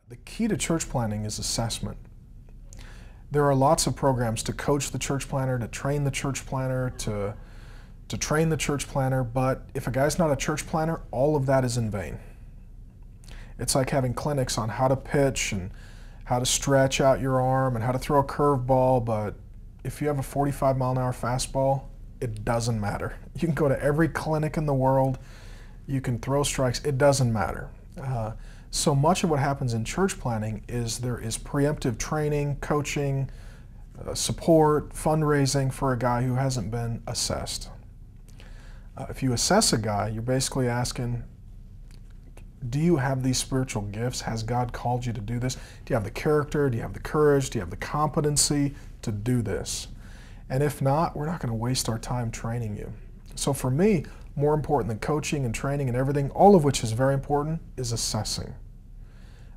The key to church planting is assessment. There are lots of programs to coach the church planter, to train the church planter, to train the church planter, but if a guy's not a church planter, all of that is in vain. It's like having clinics on how to pitch and how to stretch out your arm and how to throw a curveball, but if you have a 45-mile-an-hour fastball, it doesn't matter. You can go to every clinic in the world, you can throw strikes, it doesn't matter. So much of what happens in church planting is there is preemptive training, coaching, support, fundraising for a guy who hasn't been assessed. If you assess a guy, you're basically asking, do you have these spiritual gifts? Has God called you to do this? Do you have the character? Do you have the courage? Do you have the competency to do this? And if not, we're not going to waste our time training you. So for me, more important than coaching and training and everything, all of which is very important, is assessing.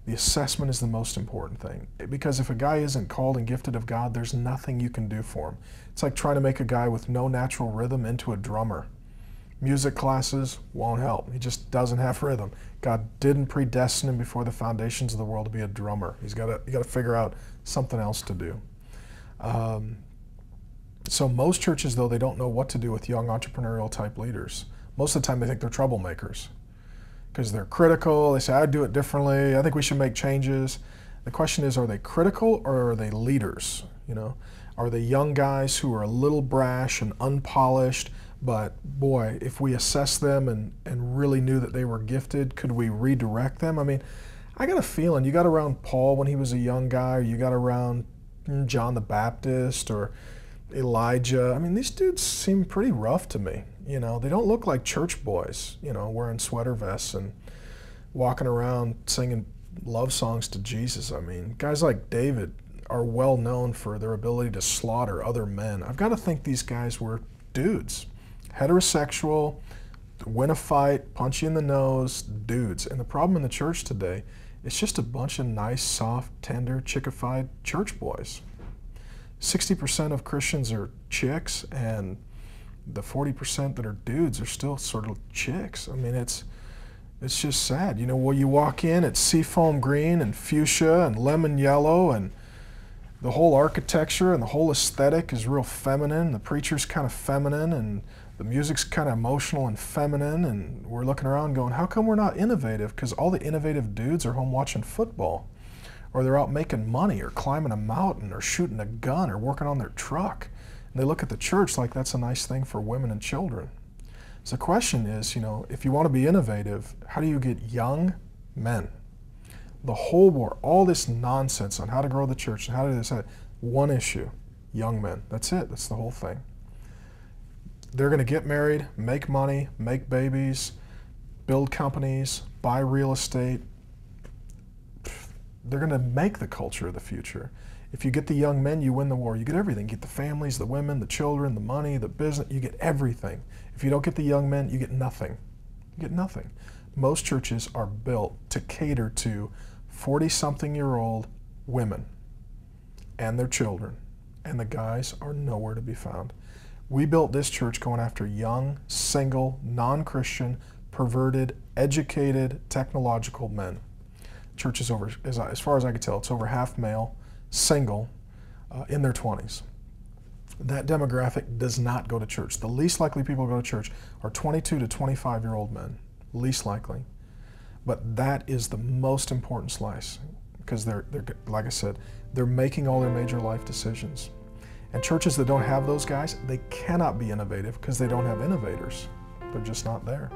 The assessment is the most important thing. Because if a guy isn't called and gifted of God, there's nothing you can do for him. It's like trying to make a guy with no natural rhythm into a drummer. Music classes won't help. He just doesn't have rhythm. God didn't predestine him before the foundations of the world to be a drummer. You got to figure out something else to do. So most churches, though, they don't know what to do with young entrepreneurial type leaders. Most of the time they think they're troublemakers because they're critical. They say, I'd do it differently. I think we should make changes. The question is, are they critical or are they leaders? You know, are they young guys who are a little brash and unpolished, but boy, if we assess them and really knew that they were gifted, could we redirect them? I mean, I got a feeling you got around Paul when he was a young guy, or you got around John the Baptist or Elijah. I mean, these dudes seem pretty rough to me. You know, they don't look like church boys, you know, wearing sweater vests and walking around singing love songs to Jesus. I mean, guys like David are well known for their ability to slaughter other men. I've got to think these guys were dudes, heterosexual, win a fight, punch you in the nose, dudes. And the problem in the church today, it's just a bunch of nice, soft, tender, chickified church boys. 60% of Christians are chicks, and the 40% that are dudes are still sort of chicks. I mean, it's just sad. You know, well, you walk in, it's seafoam green and fuchsia and lemon yellow, and the whole architecture and the whole aesthetic is real feminine. The preacher's kind of feminine, and the music's kind of emotional and feminine, and we're looking around going, how come we're not innovative? Because all the innovative dudes are home watching football, or they're out making money, or climbing a mountain, or shooting a gun, or working on their truck. And they look at the church like that's a nice thing for women and children. So the question is, you know, if you want to be innovative, how do you get young men? The whole war, all this nonsense on how to grow the church and how to do this, one issue, young men. That's it. That's the whole thing. They're going to get married, make money, make babies, build companies, buy real estate. They're going to make the culture of the future. If you get the young men, you win the war. You get everything. You get the families, the women, the children, the money, the business. You get everything. If you don't get the young men, you get nothing. You get nothing. Most churches are built to cater to 40-something-year-old women and their children, and the guys are nowhere to be found. We built this church going after young, single, non-Christian, perverted, educated, technological men. Church is over, as far as I can tell, it's over half male, single, in their 20s. That demographic does not go to church. The least likely people who go to church are 22 to 25-year-old men, least likely. But that is the most important slice because they're, like I said, they're making all their major life decisions. And churches that don't have those guys, they cannot be innovative because they don't have innovators. They're just not there.